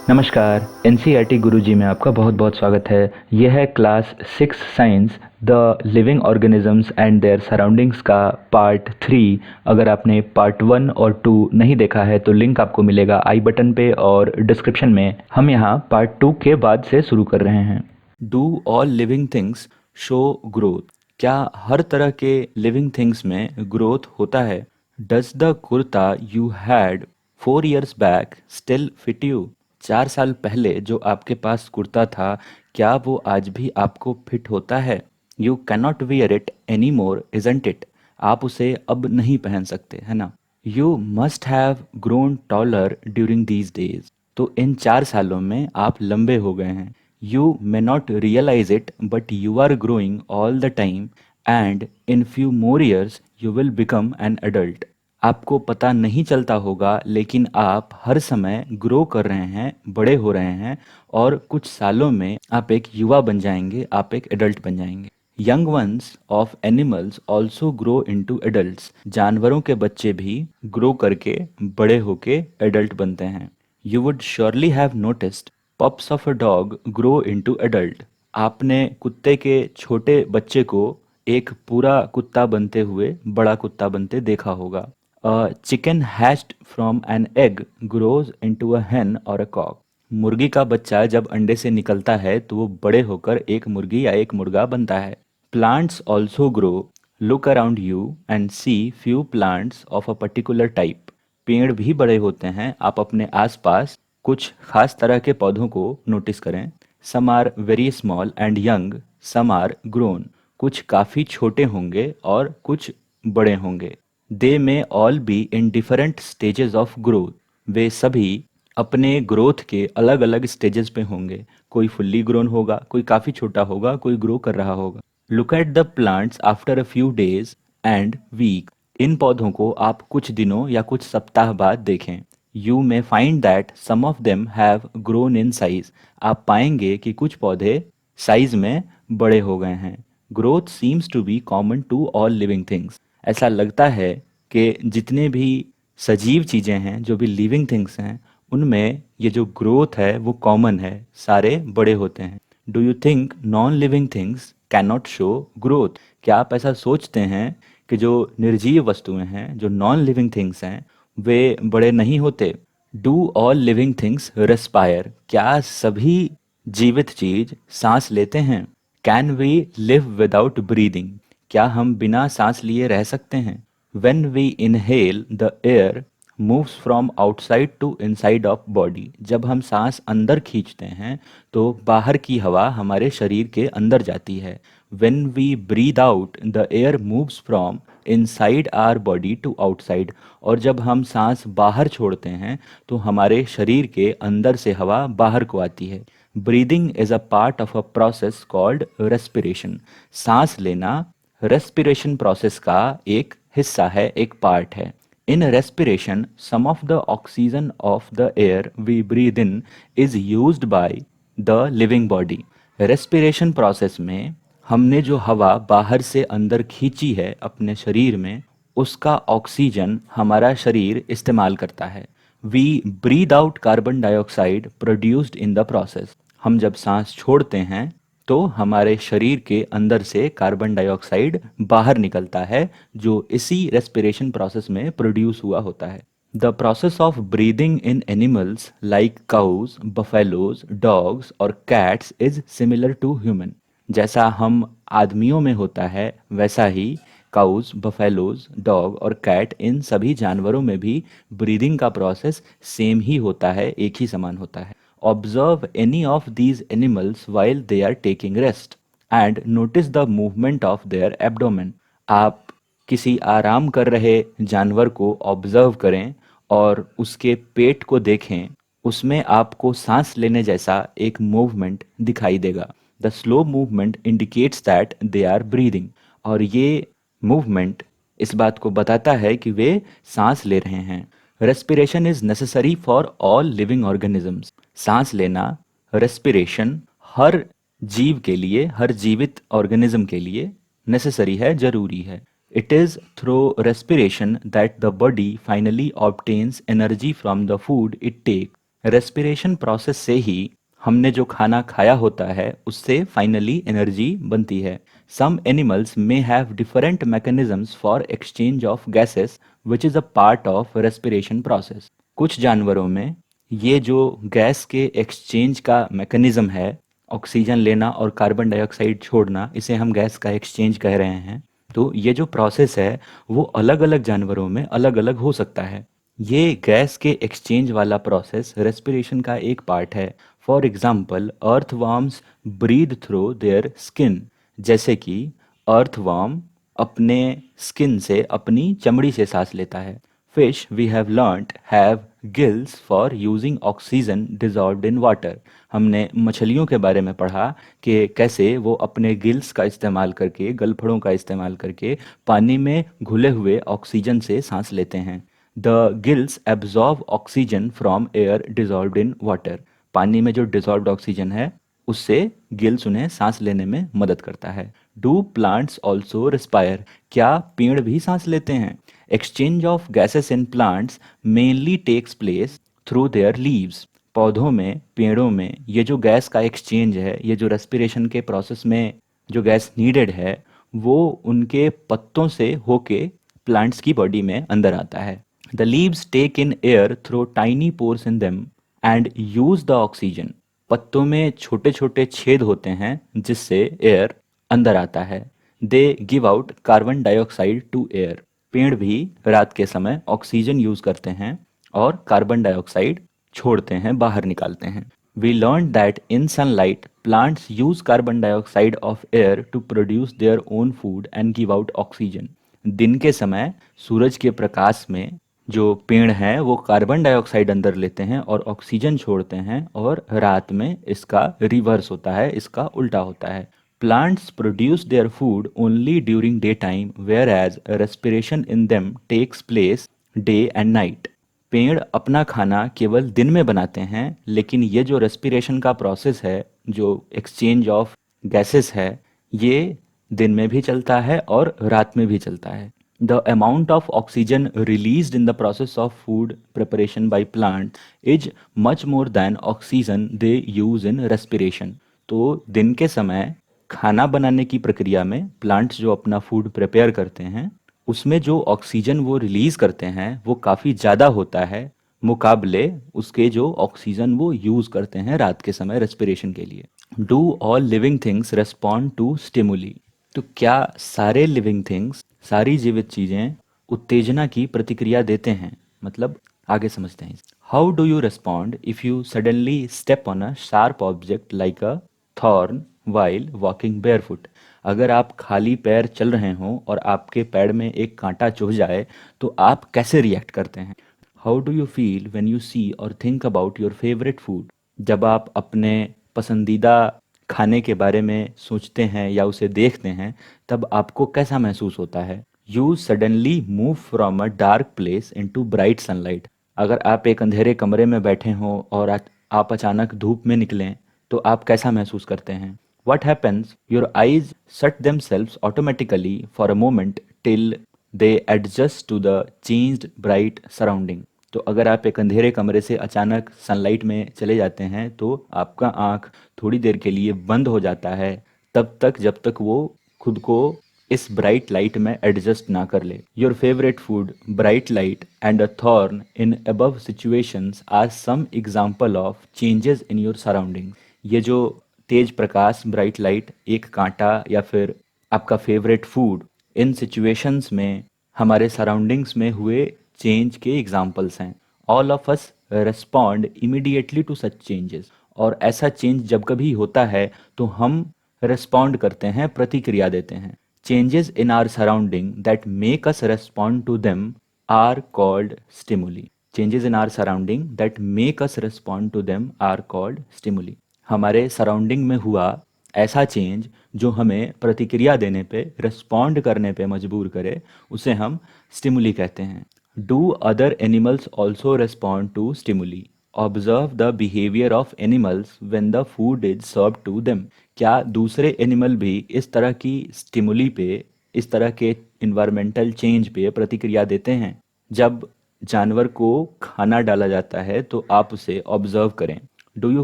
नमस्कार। एनसीईआरटी गुरुजी में आपका बहुत बहुत स्वागत है। यह है class 6 science the living organisms and there surroundings का पार्ट 3। अगर आपने पार्ट 1 और 2 नहीं देखा है तो लिंक आपको मिलेगा आई बटन पे और डिस्क्रिप्शन में। हम यहाँ पार्ट 2 के बाद से शुरू कर रहे हैं। Do all living things show growth? क्या हर तरह के लिविंग थिंग्स में ग्रोथ होता है? Does the kurta you had 4 years back still fit you? 4 साल पहले जो आपके पास कुर्ता था, क्या वो आज भी आपको फिट होता है? You cannot wear it any more isn't it? आप उसे अब नहीं पहन सकते, है ना? You must have grown taller during these days. तो इन 4 सालों में आप लंबे हो गए हैं। You may not realise it but you are growing all the time and in few more years you will become an adult. आपको पता नहीं चलता होगा लेकिन आप हर समय ग्रो कर रहे हैं, बड़े हो रहे हैं और कुछ सालों में आप एक युवा बन जाएंगे, आप एक एडल्ट बन जाएंगे। Young ones of animals also grow into adults. जानवरों के बच्चे भी ग्रो करके बड़े होके एडल्ट बनते हैं। You would surely have noticed pups of a dog grow into adult. आपने कुत्ते के छोटे बच्चे को एक पूरा कुत्ता बनते हुए बड़ा कुत्ता बनते देखा होगा। A chicken hatched from an egg grows into a hen or a cock. मुर्गी का बच्चा जब अंडे से निकलता है तो वो बड़े होकर एक मुर्गी या एक मुर्गा बनता है। Plants also grow. Look around you and see few plants of a particular type. पेड़ भी बड़े होते हैं, आप अपने आसपास कुछ खास तरह के पौधों को नोटिस करें। Some are very small and young, some are grown. कुछ काफ़ी छोटे होंगे और कुछ बड़े होंगे। They may all be in different stages of growth. वे सभी अपने ग्रोथ के अलग अलग स्टेजेस पे होंगे। कोई फुल्ली ग्रोन होगा, कोई काफ़ी छोटा होगा, कोई ग्रो कर रहा होगा। Look at the plants after a few days and week. इन पौधों को आप कुछ दिनों या कुछ सप्ताह बाद देखें। You may find that some of them have grown in size. आप पाएंगे कि कुछ पौधे साइज में बड़े हो गए हैं। Growth seems to be common to all living things. ऐसा लगता है कि जितने भी सजीव चीज़ें हैं, जो भी लिविंग थिंग्स हैं, उनमें ये जो ग्रोथ है वो कॉमन है, सारे बड़े होते हैं। Do you think non living things can not show growth? क्या आप ऐसा सोचते हैं कि जो निर्जीव वस्तुएं हैं, जो नॉन लिविंग थिंग्स हैं, वे बड़े नहीं होते? Do all living things respire? क्या सभी जीवित चीज सांस लेते हैं? Can we live without breathing? क्या हम बिना सांस लिए रह सकते हैं? When we inhale the air moves from outside to inside of body. जब हम सांस अंदर खींचते हैं तो बाहर की हवा हमारे शरीर के अंदर जाती है। When we breathe out the air moves from inside our body to outside. और जब हम सांस बाहर छोड़ते हैं तो हमारे शरीर के अंदर से हवा बाहर को आती है। Breathing is a part of a process called respiration. सांस लेना रेस्पिरेशन प्रोसेस का एक हिस्सा है, एक पार्ट है। In respiration some of the oxygen of the air we breathe in is used by the living body. Respiration process में हमने जो हवा बाहर से अंदर खींची है अपने शरीर में, उसका ऑक्सीजन हमारा शरीर इस्तेमाल करता है। We breathe out carbon dioxide produced in the process. हम जब सांस छोड़ते हैं तो हमारे शरीर के अंदर से कार्बन डाइऑक्साइड बाहर निकलता है, जो इसी रेस्पिरेशन प्रोसेस में प्रोड्यूस हुआ होता है। The process of breathing in animals like cows, buffaloes, dogs और cats is similar to human. जैसा हम आदमियों में होता है वैसा ही काउज, बफेलोज, डॉग और कैट, इन सभी जानवरों में भी ब्रीदिंग का प्रोसेस सेम ही होता है, एक ही समान होता है। Observe any of these animals while they are taking rest and notice the movement of their abdomen. आप किसी आराम कर रहे जानवर को ऑब्जर्व करें और उसके पेट को देखें, उसमें आपको सांस लेने जैसा एक मूवमेंट दिखाई देगा। The slow movement indicates that they are breathing. और ये मूवमेंट इस बात को बताता है कि वे सांस ले रहे हैं। Respiration is necessary for all living organisms. सांस लेना, रेस्पिरेशन, हर जीव के लिए, हर जीवित ऑर्गेनिज्म के लिए नेसेसरी है, जरूरी है। It is through respiration that the body finally obtains energy from the food it take. Respiration process से ही हमने जो खाना खाया होता है उससे फाइनली एनर्जी बनती है। Some animals may have different mechanisms for exchange of gases which is a part of respiration process. कुछ जानवरों में ये जो गैस के एक्सचेंज का मैकेनिज्म है, ऑक्सीजन लेना और कार्बन डाइऑक्साइड छोड़ना, इसे हम गैस का एक्सचेंज कह रहे हैं। तो ये जो प्रोसेस है वो अलग अलग जानवरों में अलग अलग हो सकता है। ये गैस के एक्सचेंज वाला प्रोसेस रेस्पिरेशन का एक पार्ट है। For example earthworms breathe through their skin, जैसे कि अर्थवर्म अपने स्किन से, अपनी चमड़ी से सांस लेता है। Fish we have learned have gills for using oxygen dissolved in water. हमने मछलियों के बारे में पढ़ा कि कैसे वो अपने गिल्स का इस्तेमाल करके, गलफड़ों का इस्तेमाल करके पानी में घुले हुए ऑक्सीजन से सांस लेते हैं। The gills absorb oxygen from air dissolved in water. पानी में जो डिजॉल्व्ड ऑक्सीजन है उससे गिल्स उन्हें सांस लेने में मदद करता है। Do plants also respire? क्या पेड़ भी सांस लेते हैं? Exchange of gases in plants mainly takes place through their leaves. पौधों में, पेड़ों में ये जो गैस का एक्सचेंज है, ये जो रेस्पिरेशन के प्रोसेस में जो गैस नीडेड है, वो उनके पत्तों से होके प्लांट्स की बॉडी में अंदर आता है। The leaves take in air through tiny pores in them and use the oxygen. पत्तों में छोटे छोटे छेद होते हैं जिससे एयर अंदर आता है। They give out carbon dioxide to air. पेड़ भी रात के समय ऑक्सीजन यूज करते हैं और कार्बन डाइऑक्साइड छोड़ते हैं, बाहर निकालते हैं। We learn that in sunlight plants use carbon dioxide of air to produce their own food and give out oxygen. दिन के समय सूरज के प्रकाश में जो पेड़ हैं वो कार्बन डाइऑक्साइड अंदर लेते हैं और ऑक्सीजन छोड़ते हैं, और रात में इसका रिवर्स होता है, इसका उल्टा होता है। Plants produce their food only during day time whereas respiration in them takes place day and night. पेड़ अपना खाना केवल दिन में बनाते हैं, लेकिन ये जो रेस्पिरेशन का प्रोसेस है, जो एक्सचेंज ऑफ गैसेस है, ये दिन में भी चलता है और रात में भी चलता है। The amount of oxygen released in the process of food preparation by plant is much more than oxygen they use in respiration. तो दिन के समय खाना बनाने की प्रक्रिया में प्लांट्स जो अपना फूड प्रिपेयर करते हैं उसमें जो ऑक्सीजन वो रिलीज करते हैं वो काफ़ी ज़्यादा होता है मुकाबले उसके जो ऑक्सीजन वो यूज़ करते हैं रात के समय रेस्पिरेशन के लिए। Do all living things respond to stimuli? तो क्या सारे लिविंग थिंग्स, सारी जीवित चीजें उत्तेजना की प्रतिक्रिया देते हैं? मतलब आगे समझते हैं। How do you respond if you suddenly step on a sharp object like a thorn while walking barefoot? अगर आप खाली पैर चल रहे हों और आपके पैर में एक कांटा चुभ जाए तो आप कैसे रिएक्ट करते हैं? How do you feel when you see or think about your favourite food? जब आप अपने पसंदीदा खाने के बारे में सोचते हैं या उसे देखते हैं तब आपको कैसा महसूस होता है? You suddenly move from a dark place into bright sunlight. अगर आप एक अंधेरे कमरे में बैठे हों और आप अचानक धूप में निकलें तो आप कैसा महसूस करते हैं? What happens? Your eyes shut themselves automatically for a moment till they adjust to the changed bright surrounding. तो अगर आप एक अंधेरे कमरे से अचानक सनलाइट में चले जाते हैं तो आपका आँख थोड़ी देर के लिए बंद हो जाता है, तब तक जब तक वो खुद को इस ब्राइट लाइट में एडजस्ट ना कर ले। Your favourite food, bright light and a thorn in above situations are some example of changes in your surrounding. ये जो तेज प्रकाश, ब्राइट लाइट, एक कांटा या फिर आपका फेवरेट फूड, इन सिचुएशंस में हमारे सराउंडिंग्स में हुए चेंज के एग्जाम्पल्स हैं। All of us respond immediately to such changes. और ऐसा चेंज जब कभी होता है तो हम रिस्पॉन्ड करते हैं, प्रतिक्रिया देते हैं। Changes in our surrounding that make us respond to them are called stimuli. Changes in our surrounding that make us respond to them are called stimuli. हमारे सराउंडिंग में हुआ ऐसा चेंज जो हमें प्रतिक्रिया देने पे, रिस्पॉन्ड करने पे मजबूर करे, उसे हम स्टिमुली कहते हैं। Do other animals also respond to stimuli? Observe the behaviour of animals when the food is serve to them. क्या दूसरे एनिमल भी इस तरह की स्टिमुली पे, इस तरह के इन्वायरमेंटल चेंज पे प्रतिक्रिया देते हैं? जब जानवर को खाना डाला जाता है तो आप उसे ऑब्जर्व करें। Do you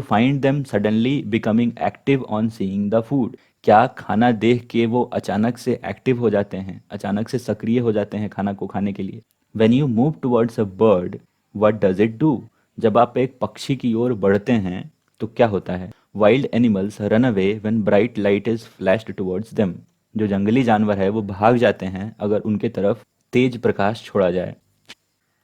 find them suddenly becoming active on seeing the food? क्या खाना देख के वो अचानक से एक्टिव हो जाते हैं, अचानक से सक्रिय हो जाते हैं खाना को खाने के लिए? When you move towards a bird, what does it do? जब आप एक पक्षी की ओर बढ़ते हैं तो क्या होता है? Wild animals run away when bright light is flashed towards them. जो जंगली जानवर है वो भाग जाते हैं अगर उनके तरफ तेज प्रकाश छोड़ा जाए,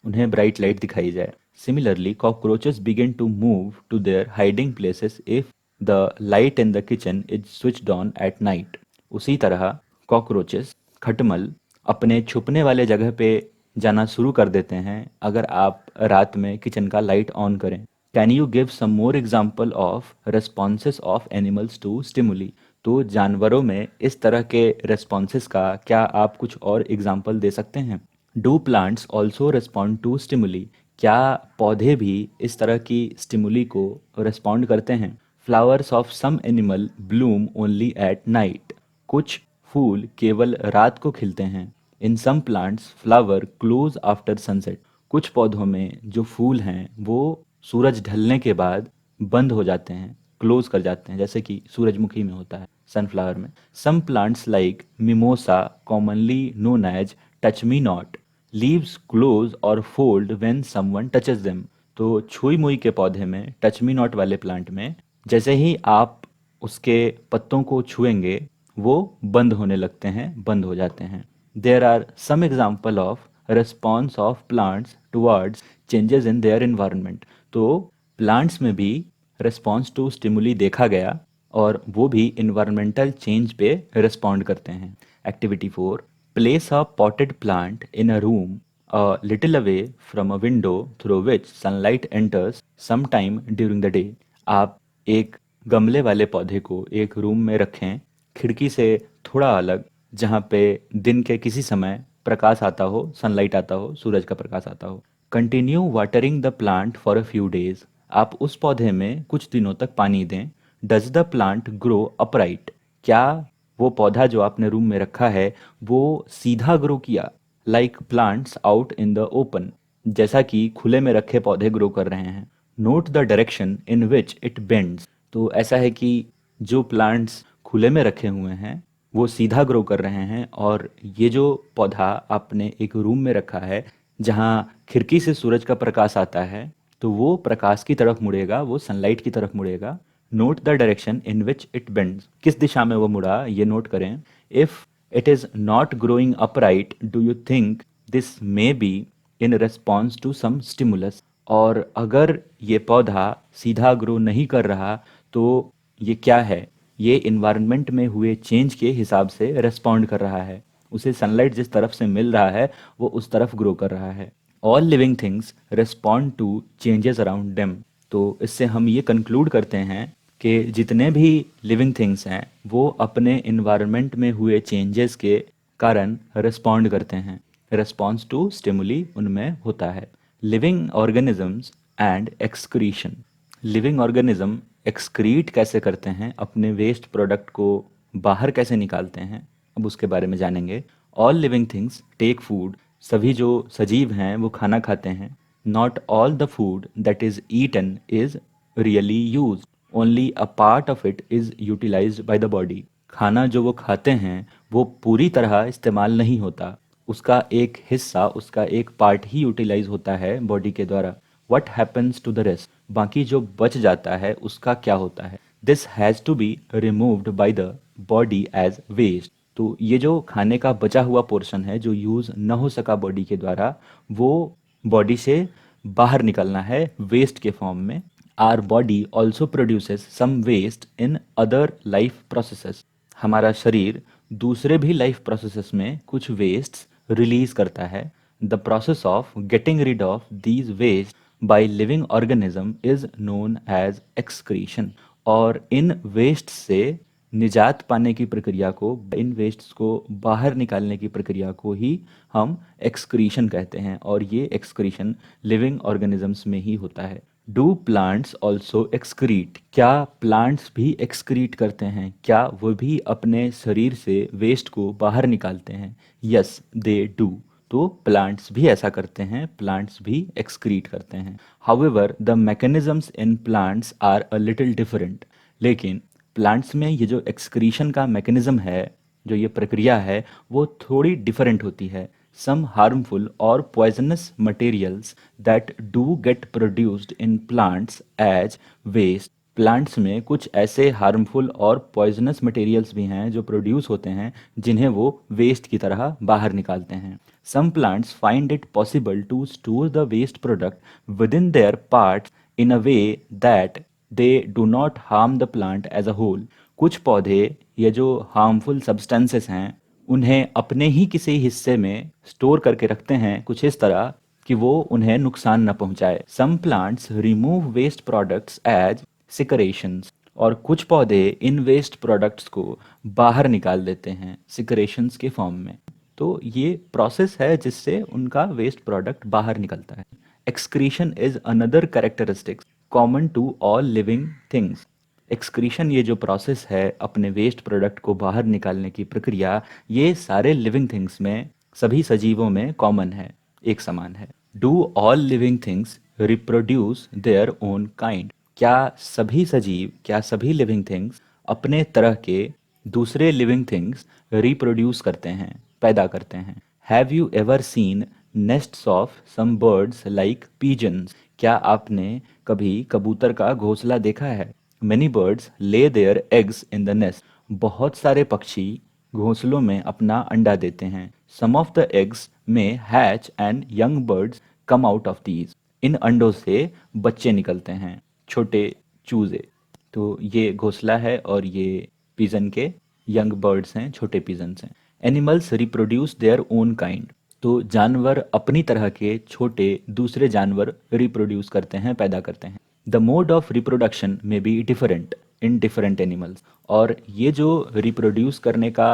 उन्हें ब्राइट लाइट दिखाई जाए। Similarly cockroaches begin to move to their hiding places if the light in the kitchen is switched on at night. उसी तरह कॉकरोचेस, खटमल, अपने छुपने वाले जगह पे जाना शुरू कर देते हैं अगर आप रात में किचन का लाइट ऑन करें। Can you give some more example of responses of animals to stimuli? तो जानवरों में इस तरह के रेस्पॉन्सेस का क्या आप कुछ और एग्जाम्पल दे सकते हैं? Do plants also respond to stimuli? क्या पौधे भी इस तरह की स्टिमुली को रिस्पॉन्ड करते हैं? Flowers of some animal bloom only at night. कुछ फूल केवल रात को खिलते हैं। In some plants flower close after sunset. कुछ पौधों में जो फूल हैं वो सूरज ढलने के बाद बंद हो जाते हैं, क्लोज कर जाते हैं, जैसे कि सूरजमुखी में होता है, सनफ्लावर में। Some plants like mimosa, commonly known as touch me not, leaves close और fold when someone touches them. तो छुई मुई के पौधे में, टच मी नॉट वाले प्लांट में, जैसे ही आप उसके पत्तों को छुएंगे वो बंद होने लगते हैं, बंद हो जाते हैं। There are some example of response of plants towards changes in their environment. तो प्लांट्स में भी रिस्पॉन्स टू स्टिमुली देखा गया और वो भी इन्वायरमेंटल चेंज पे रिस्पॉन्ड करते हैं। Activity 4, place a potted plant in a room a little away from a window through which sunlight enters sometime during the day। आप एक गमले वाले पौधे को एक रूम में रखें, खिड़की से थोड़ा अलग, जहाँ पे दिन के किसी समय प्रकाश आता हो, सनलाइट आता हो, सूरज का प्रकाश आता हो। Continue watering the plant for a few days. आप उस पौधे में कुछ दिनों तक पानी दें। Does the plant grow upright? क्या वो पौधा जो आपने रूम में रखा है वो सीधा ग्रो किया, like plants out in the open, जैसा कि खुले में रखे पौधे ग्रो कर रहे हैं? Note the direction in which it bends. तो ऐसा है कि जो प्लांट्स खुले में रखे हुए हैं वो सीधा ग्रो कर रहे हैं, और ये जो पौधा आपने एक रूम में रखा है जहाँ खिड़की से सूरज का प्रकाश आता है तो वो प्रकाश की तरफ मुड़ेगा, वो सनलाइट की तरफ मुड़ेगा। Note the direction in which it bends, किस दिशा में वो मुड़ा ये नोट करें। If it is not growing upright, do you think this may be in response to some stimulus? और अगर ये पौधा सीधा ग्रो नहीं कर रहा तो ये क्या है? ये इन्वायरमेंट में हुए चेंज के हिसाब से रिस्पॉन्ड कर रहा है, उसे सनलाइट जिस तरफ से मिल रहा है वो उस तरफ ग्रो कर रहा है। All living things respond to changes around them. तो इससे हम ये कंक्लूड करते हैं कि जितने भी लिविंग थिंग्स हैं वो अपने इन्वायरमेंट में हुए चेंजेस के कारण रिस्पॉन्ड करते हैं। रिस्पॉन्स टू स्टिमुली उनमें होता है। Living organisms and excretion. Living organism excrete कैसे करते हैं, अपने वेस्ट प्रोडक्ट को बाहर कैसे निकालते हैं, अब उसके बारे में जानेंगे। All living things take food. सभी जो सजीव हैं वो खाना खाते हैं। Not all the food that is eaten is really use, only a part of it is utilised by the body. खाना जो वो खाते हैं वो पूरी तरह इस्तेमाल नहीं होता, उसका एक हिस्सा, उसका एक पार्ट ही यूटिलाइज होता है बॉडी के द्वारा। What happens to the rest? बाकी जो बच जाता है उसका क्या होता है? This has to be removed by the body as waste. तो ये जो खाने का बचा हुआ पोर्शन है जो यूज़ न हो सका बॉडी के द्वारा, वो बॉडी से बाहर निकलना है वेस्ट के फॉर्म में। Our body also produces some waste in other life processes. हमारा शरीर दूसरे भी लाइफ प्रोसेसेस में कुछ वेस्ट रिलीज करता है। The process of getting rid of these waste by living organism is known as excretion. और इन वेस्ट से निजात पाने की प्रक्रिया को, इन वेस्ट्स को बाहर निकालने की प्रक्रिया को ही हम एक्सक्रीशन कहते हैं, और ये एक्सक्रीशन लिविंग ऑर्गेनिजम्स में ही होता है। Do plants also excrete? क्या प्लांट्स भी एक्सक्रीट करते हैं? क्या वो भी अपने शरीर से वेस्ट को बाहर निकालते हैं? Yes they do. तो प्लांट्स भी ऐसा करते हैं, प्लांट्स भी एक्सक्रीट करते हैं। However the mechanisms in plants are a little different. लेकिन प्लांट्स में ये जो एक्सक्रीशन का मैकेनिज्म है, जो ये प्रक्रिया है, वो थोड़ी डिफरेंट होती है। सम हार्मफुल और poisonous materials that do get produced in plants as waste. Plants में कुछ ऐसे हार्मफुल और पॉइजनस मटेरियल्स भी हैं जो प्रोड्यूस होते हैं, जिन्हें वो वेस्ट की तरह बाहर निकालते हैं। Some plants find it possible to store the waste product within their parts in a way that they do not harm the plant as a whole. कुछ पौधे ये जो हार्मफुल सब्सटेंसेस हैं, उन्हें अपने ही किसी हिस्से में स्टोर करके रखते हैं कुछ इस तरह कि वो उन्हें नुकसान न पहुंचाए। Some plants remove waste products as secretions. और कुछ पौधे इन वेस्ट प्रोडक्ट्स को बाहर निकाल देते हैं सिकरेशंस के फॉर्म में। तो ये प्रोसेस है जिससे उनका वेस्ट प्रोडक्ट बाहर निकलता है। Excretion is another characteristics common to all living things. Excretion, ये जो प्रोसेस है अपने वेस्ट प्रोडक्ट को बाहर निकालने की प्रक्रिया, ये सारे लिविंग थिंग्स में, सभी सजीवों में कॉमन है, एक समान है। Do all living things reproduce their own kind. क्या सभी लिविंग थिंग्स अपने तरह के दूसरे लिविंग थिंग्स रिप्रोड्यूस करते हैं, पैदा करते हैं। Have you ever seen nests of some birds like pigeons. क्या आपने कभी कबूतर का घोंसला देखा है? Many birds lay their eggs in the nest. बहुत सारे पक्षी घोंसलों में अपना अंडा देते हैं। Some of the eggs may hatch and young birds come out of these. इन अंडों से बच्चे निकलते हैं, छोटे चूजे। तो ये घोंसला है और ये पिजन के यंग बर्ड्स हैं, छोटे पिजन्स हैं। Animals reproduce their own kind. तो जानवर अपनी तरह के छोटे दूसरे जानवर रिप्रोड्यूस करते हैं, पैदा करते हैं। द मोड ऑफ रिप्रोडक्शन में be different in different animals. और ये जो रिप्रोड्यूस करने का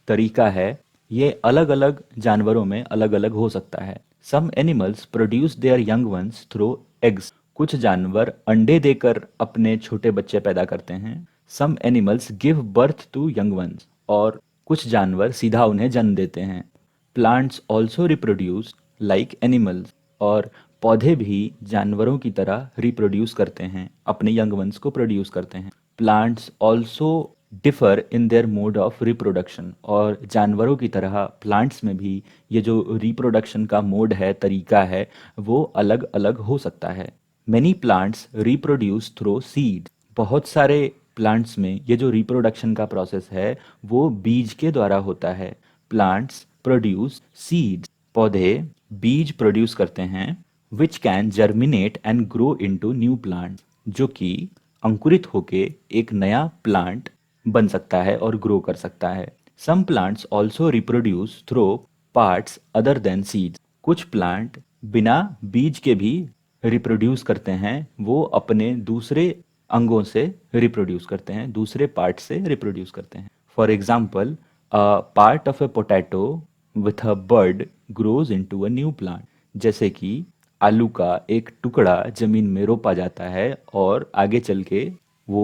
तरीका है, ये अलग अलग जानवरों में अलग अलग हो सकता है। Some animals produce their young ones through eggs. कुछ जानवर अंडे देकर अपने छोटे बच्चे पैदा करते हैं। Some animals give birth to young ones. और कुछ जानवर सीधा उन्हें जन्म देते हैं। Plants also reproduce like animals. और पौधे भी जानवरों की तरह रिप्रोड्यूस करते हैं, अपने यंग वंस को प्रोड्यूस करते हैं। Plants also differ in their mode of reproduction. और जानवरों की तरह प्लांट्स में भी ये जो रिप्रोडक्शन का मोड है, तरीका है, वो अलग अलग हो सकता है। Many plants reproduce through seed. बहुत सारे प्लांट्स में ये जो रिप्रोडक्शन का प्रोसेस है, वो बीज के द्वारा होता है। Plants produce seeds. पौधे बीज प्रोड्यूस करते हैं, which can germinate and grow into new plant. जो कि अंकुरित होके एक नया प्लांट बन सकता है और ग्रो कर सकता है। Some plants also reproduce through parts other than seeds. कुछ प्लांट बिना बीज के भी रिप्रोड्यूस करते हैं, वो अपने दूसरे अंगों से रिप्रोड्यूस करते हैं, दूसरे पार्ट से रिप्रोड्यूस करते हैं। For example, a part of A potato with a bird grows into a new plant. जैसे कि आलू का एक टुकड़ा जमीन में रोपा जाता है और आगे चल के वो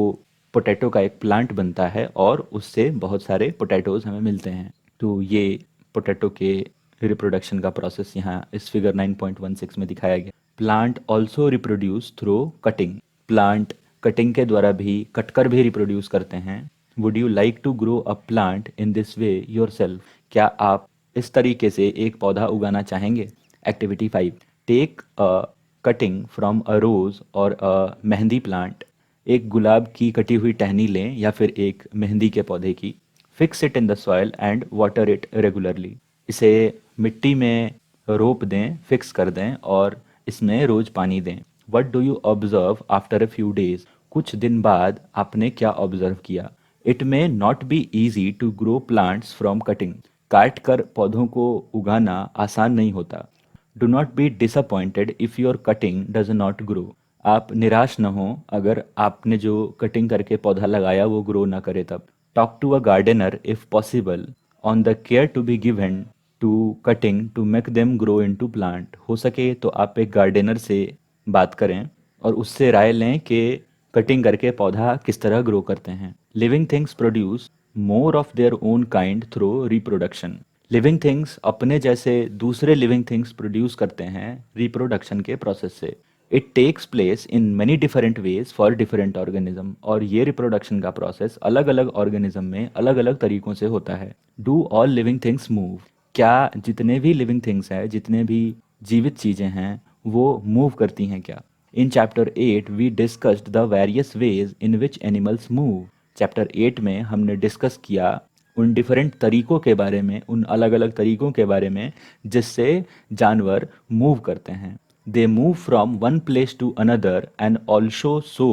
पोटैटो का एक प्लांट बनता है और उससे बहुत सारे पोटैटोज हमें मिलते हैं। तो ये पोटैटो के रिप्रोडक्शन का प्रोसेस यहाँ इस फिगर 9.16 में दिखाया गया। Plant also reproduce through cutting. Plant cutting के द्वारा भी, कटकर भी रिप्रोड्यूस करते हैं। Would you like to grow a plant in this way yourself. क्या आप इस तरीके से एक पौधा उगाना चाहेंगे? Activity 5, take a cutting from a rose और अ मेहंदी प्लांट। एक गुलाब की कटी हुई टहनी लें या फिर एक मेहंदी के पौधे की। Fix it in the soil and water it regularly. इसे मिट्टी में रोप दें, फिक्स कर दें और इसमें रोज पानी दें। What do you observe after a few days. कुछ दिन बाद आपने क्या ऑब्जर्व किया? It may not be easy to grow plants from cutting. काट कर पौधों को उगाना आसान नहीं होता। Do not be disappointed if your cutting does not grow. आप निराश न हो अगर आपने जो कटिंग करके पौधा लगाया वो ग्रो ना करे तब। Talk to a gardener if possible on the care to be given to cutting to make them grow into plant. हो सके तो आप एक गार्डनर से बात करें और उससे राय लें कि कटिंग करके पौधा किस तरह ग्रो करते हैं। Living things produce more of their own kind through reproduction. Living things अपने जैसे दूसरे लिविंग थिंग्स प्रोड्यूस करते हैं रिप्रोडक्शन के प्रोसेस से। It takes place in many different ways for different organism, और ये रिप्रोडक्शन का प्रोसेस अलग अलग ऑर्गेनिज्म में अलग अलग तरीकों से होता है। Do all living things move? क्या जितने भी लिविंग थिंग्स हैं, जितने भी जीवित चीज़ें हैं, वो मूव करती हैं क्या? In chapter 8 we discussed the various ways in which animals move. Chapter 8 में हमने डिस्कस किया उन डिफरेंट तरीकों के बारे में, उन अलग अलग तरीकों के बारे में जिससे जानवर मूव करते हैं। They move from one place to another and also show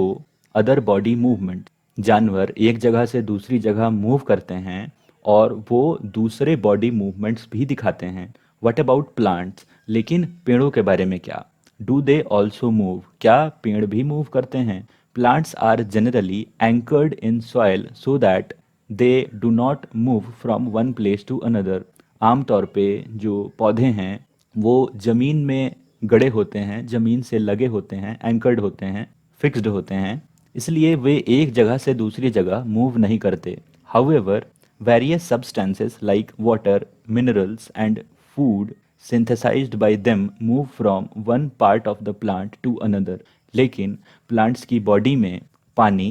other body movement. जानवर एक जगह से दूसरी जगह मूव करते हैं और वो दूसरे बॉडी मूवमेंट्स भी दिखाते हैं। What about plants? लेकिन पेड़ों के बारे में क्या? Do they also move? क्या पेड़ भी मूव करते हैं? Plants are generally anchored in soil so that they do not move from one place to another. आमतौर पे जो पौधे हैं वो ज़मीन में गड़े होते हैं, ज़मीन से लगे होते हैं, एंकर्ड होते हैं, फिक्स्ड होते हैं, इसलिए वे एक जगह से दूसरी जगह मूव नहीं करते। However various substances like water, minerals and food synthesized by them move from one part of the plant to another। लेकिन प्लांट्स की बॉडी में पानी,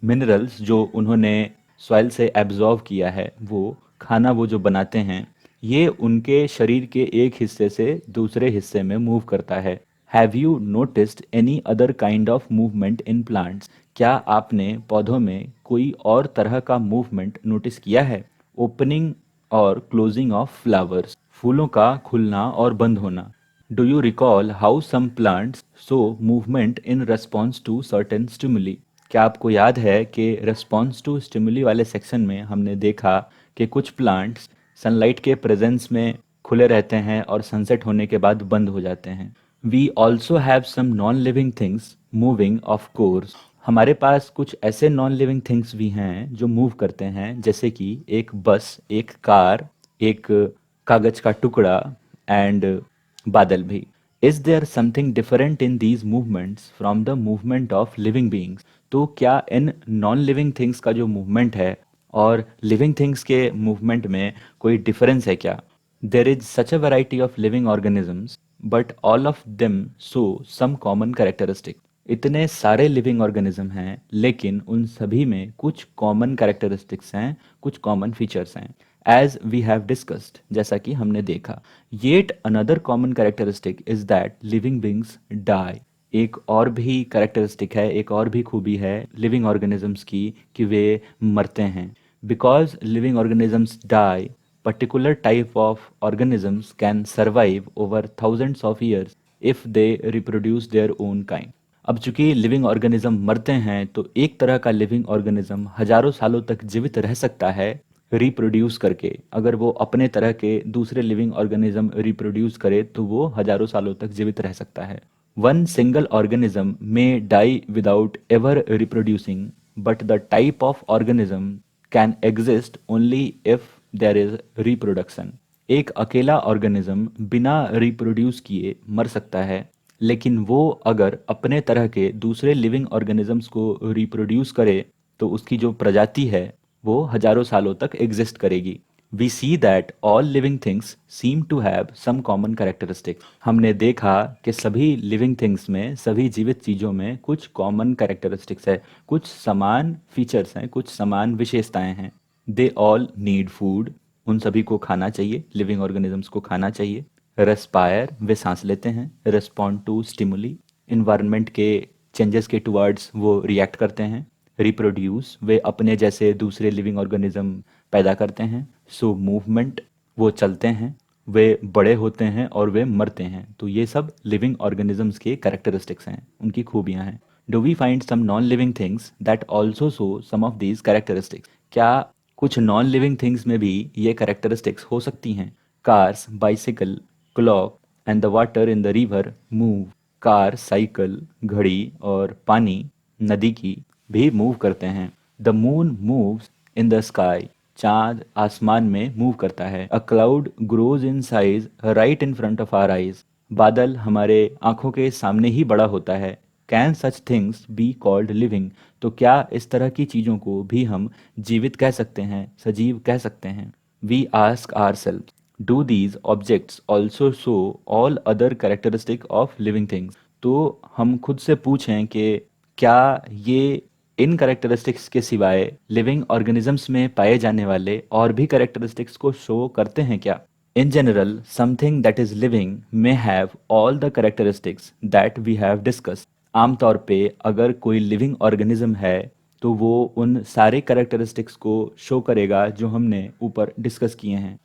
मिनरल्स जो उन्होंने सॉइल से एब्जॉर्व किया है, वो खाना वो जो बनाते हैं, ये उनके शरीर के एक हिस्से से दूसरे हिस्से में मूव करता है। Have you noticed any other kind of movement in plants? क्या आपने पौधों में कोई और तरह का मूवमेंट नोटिस किया है? ओपनिंग और क्लोजिंग ऑफ फ्लावर्स, फूलों का खुलना और बंद होना। Do you recall how some plants show movement in response to certain stimuli? क्या आपको याद है कि रेस्पॉन्स टू स्टिमुली वाले सेक्शन में हमने देखा कि कुछ प्लांट्स सनलाइट के प्रेजेंस में खुले रहते हैं और सनसेट होने के बाद बंद हो जाते हैं। We also have some non living things moving of course. हमारे पास कुछ ऐसे नॉन लिविंग थिंग्स भी हैं जो मूव करते हैं, जैसे कि एक बस, एक कार, एक कागज का टुकड़ा एंड बादल भी। Is there something different in these movements from the movement of living beings? तो क्या इन नॉन लिविंग थिंग्स का जो मूवमेंट है और लिविंग थिंग्स के मूवमेंट में कोई डिफरेंस है क्या? There is such a variety of living organisms but all of them show some common characteristic. इतने सारे लिविंग ऑर्गेनिज्म हैं, लेकिन उन सभी में कुछ कॉमन कैरेक्टरिस्टिक्स हैं, कुछ कॉमन फीचर्स हैं। एज वी हैव डिस्कस्ड, जैसा कि हमने देखा। Yet another common characteristic is that living beings die. एक और भी कैरेक्टरिस्टिक है, एक और भी खूबी है लिविंग ऑर्गेनिजम्स की कि वे मरते हैं। Because living organisms die, particular type of organisms can survive over thousands of years if they reproduce their own kind। अब चूंकि लिविंग ऑर्गेनिज्म मरते हैं, तो एक तरह का लिविंग ऑर्गेनिज्म हजारों सालों तक जीवित रह सकता है रिप्रोड्यूस करके। अगर वो अपने तरह के दूसरे लिविंग ऑर्गेनिज्म रिप्रोड्यूस करे तो वो हजारों सालों तक जीवित रह सकता है। One single organism may die without ever reproducing, but the type of organism can exist only if there is reproduction. एक अकेला ऑर्गेनिज्म बिना रिप्रोड्यूस किए मर सकता है, लेकिन वो अगर अपने तरह के दूसरे लिविंग ऑर्गेनिजम्स को रिप्रोड्यूस करे तो उसकी जो प्रजाति है वो हजारों सालों तक एग्जिस्ट करेगी। We see that all living things seem to have some common characteristic. हमने देखा कि सभी लिविंग थिंग्स में, सभी जीवित चीज़ों में कुछ कॉमन कैरेक्टरिस्टिक्स है, कुछ समान फीचर्स हैं, कुछ समान विशेषताएं हैं। दे ऑल नीड फूड, उन सभी को खाना चाहिए, लिविंग ऑर्गेनिजम्स को खाना चाहिए। रेस्पायर, वे सांस लेते हैं। रिस्पॉन्ड टू स्टिमुली, इन्वायरमेंट के चेंजेस के टुवर्ड्स वो रिएक्ट करते हैं। रिप्रोड्यूस, वे अपने जैसे दूसरे लिविंग ऑर्गेनिज्म पैदा करते हैं। सो मूवमेंट, वो चलते हैं, वे बड़े होते हैं और वे मरते हैं। तो ये सब लिविंग ऑर्गेनिजम्स के कैरेक्टरिस्टिक्स हैं, उनकी खूबियां हैं। Do we find some non living things that also show some of these characteristics? क्या कुछ नॉन लिविंग थिंग्स में भी ये कैरेक्टरिस्टिक्स हो सकती हैं? Cars, bicycle, clock and the water in the river move. Car, cycle, घड़ी और पानी नदी की भी मूव करते हैं। The moon moves in the sky, चांद आसमान में मूव करता है। A cloud grows in size right in front of our eyes, बादल हमारे आंखों के सामने ही बड़ा होता है। Can such things be called living? तो क्या इस तरह की चीज़ों को भी हम जीवित कह सकते हैं, सजीव कह सकते हैं? We ask our self, do these objects also show all other characteristic of living things. तो हम खुद से पूछें कि क्या ये इन कैरेक्टरिस्टिक्स के सिवाय लिविंग ऑर्गेनिजम्स में पाए जाने वाले और भी कैरेक्टरिस्टिक्स को शो करते हैं क्या? In general something that is living may have all the characteristics that we have discussed. आमतौर पे अगर कोई लिविंग ऑर्गेनिज्म है तो वो उन सारे कैरेक्टरिस्टिक्स को शो करेगा जो हमने ऊपर डिस्कस किए हैं।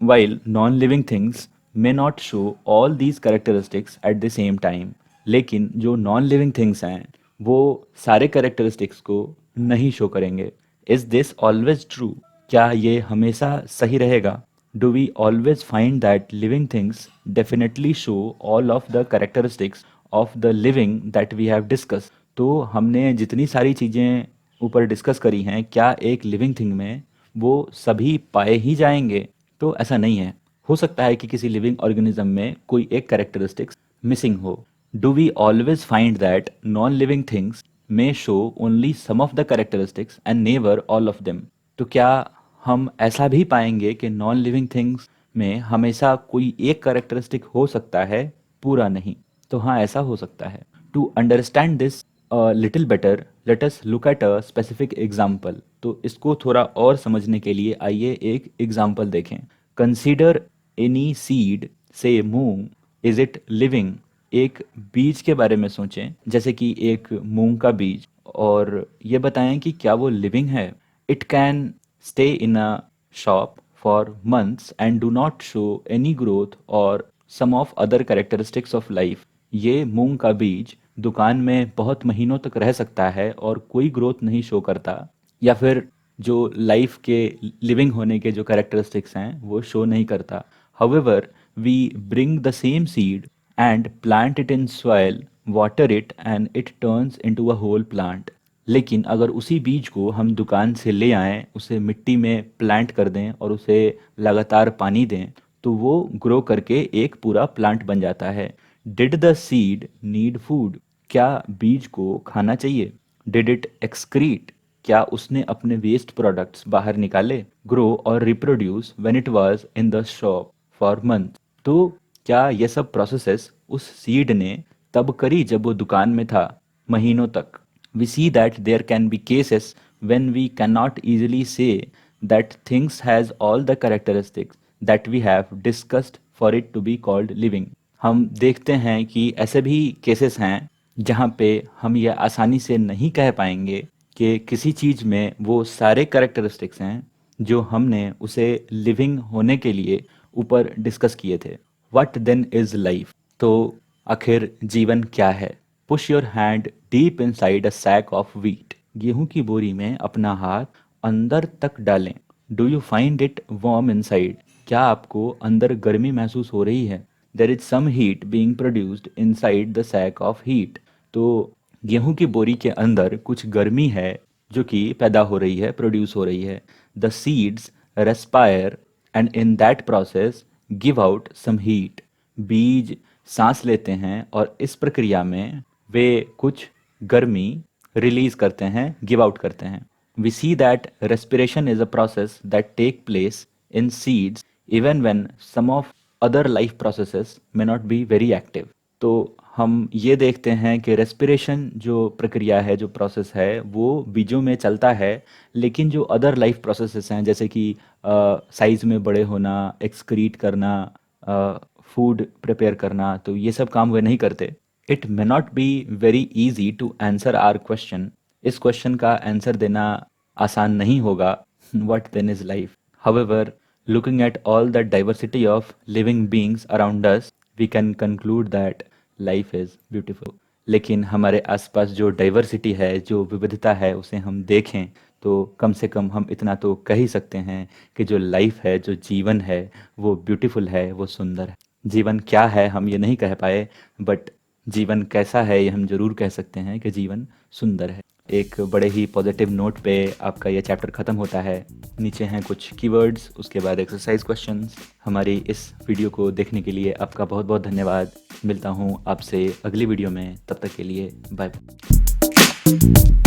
While non-living things may not show all these characteristics at the same time, लेकिन जो non-living things हैं वो सारे characteristics को नहीं शो करेंगे। Is this always true? क्या ये हमेशा सही रहेगा? Do we always find that living things definitely show all of the characteristics of the living that we have discussed? तो हमने जितनी सारी चीज़ें ऊपर डिस्कस करी हैं, क्या एक लिविंग थिंग में वो सभी पाए ही जाएंगे? तो ऐसा नहीं है। हो सकता है कि किसी लिविंग ऑर्गेनिज्म में कोई एक कैरेक्टरिस्टिक्स मिसिंग हो। Do we always find that non living things may show only some of the characteristics and never all of them? तो क्या हम ऐसा भी पाएंगे कि नॉन लिविंग थिंग्स में हमेशा कोई एक कैरेक्टरिस्टिक हो सकता है, पूरा नहीं? तो हाँ, ऐसा हो सकता है। To understand this little better let us look at a specific example. तो इसको थोड़ा और समझने के लिए आइए एक एग्जाम्पल देखें। कंसीडर एनी सीड, से मूंग, इज इट लिविंग? एक बीज के बारे में सोचें, जैसे कि एक मूंग का बीज, और ये बताएं कि क्या वो लिविंग है। It can stay in a shop for months and do not show any growth or some of other characteristics of life. ये मूंग का बीज दुकान में बहुत महीनों तक रह सकता है और कोई ग्रोथ नहीं शो करता, या फिर जो लाइफ के लिविंग होने के जो कैरेक्टरिस्टिक्स हैं वो शो नहीं करता। However we bring the same seed and plant it in soil, water it and it turns into a whole plant. लेकिन अगर उसी बीज को हम दुकान से ले आएं, उसे मिट्टी में प्लांट कर दें और उसे लगातार पानी दें, तो वो ग्रो करके एक पूरा प्लांट बन जाता है। Did the seed need food? क्या बीज को खाना चाहिए? Did it excrete? क्या उसने अपने वेस्ट प्रोडक्ट्स बाहर निकाले? ग्रो और reproduce when it was in the shop for month? तो क्या ये सब प्रोसेसेस उस सीड ने तब करी जब वो दुकान में था महीनों तक? We see that there can be cases when we cannot easily say that things has all the characteristics that we have discussed for it to be called living। हम देखते हैं कि ऐसे भी केसेस हैं जहाँ पे हम ये आसानी से नहीं कह पाएंगे कि किसी चीज़ में वो सारे कैरेक्टरिस्टिक्स हैं जो हमने उसे लिविंग होने के लिए ऊपर डिस्कस किए थे। What then is life? तो आखिर जीवन क्या है? Push your hand deep inside a sack of wheat. गेहूं की बोरी में अपना हाथ अंदर तक डालें। Do you find it warm inside? क्या आपको अंदर गर्मी महसूस हो रही है? There is some heat being produced inside the sack of heat. तो गेहूं की बोरी के अंदर कुछ गर्मी है जो कि पैदा हो रही है, प्रोड्यूस हो रही है। The seeds respire and in that process give out some heat. बीज सांस लेते हैं और इस प्रक्रिया में वे कुछ गर्मी रिलीज करते हैं, गिव आउट करते हैं। We see that respiration is a process that take place in seeds even when some of other life processes may not be very active. तो हम ये देखते हैं कि रेस्पिरेशन जो प्रक्रिया है, जो प्रोसेस है, वो बीजों में चलता है, लेकिन जो अदर लाइफ प्रोसेसेस हैं जैसे कि साइज में बड़े होना, एक्सक्रीट करना, फूड प्रिपेयर करना, तो ये सब काम वे नहीं करते। It may not be very easy to answer our question. इस क्वेश्चन का आंसर देना आसान नहीं होगा। What then is life? However, looking at all the diversity of living beings around us, we can conclude that life is beautiful. लेकिन हमारे आसपास जो डाइवर्सिटी है, जो विविधता है, उसे हम देखें तो कम से कम हम इतना तो कह ही सकते हैं कि जो लाइफ है, जो जीवन है, वो ब्यूटीफुल है, वो सुंदर है। जीवन क्या है हम ये नहीं कह पाए, बट जीवन कैसा है ये हम जरूर कह सकते हैं कि जीवन सुंदर है। एक बड़े ही पॉजिटिव नोट पे आपका ये चैप्टर ख़त्म होता है। नीचे हैं कुछ कीवर्ड्स, उसके बाद एक्सरसाइज क्वेश्चंस। हमारी इस वीडियो को देखने के लिए आपका बहुत बहुत धन्यवाद। मिलता हूँ आपसे अगली वीडियो में, तब तक के लिए बाय बाय।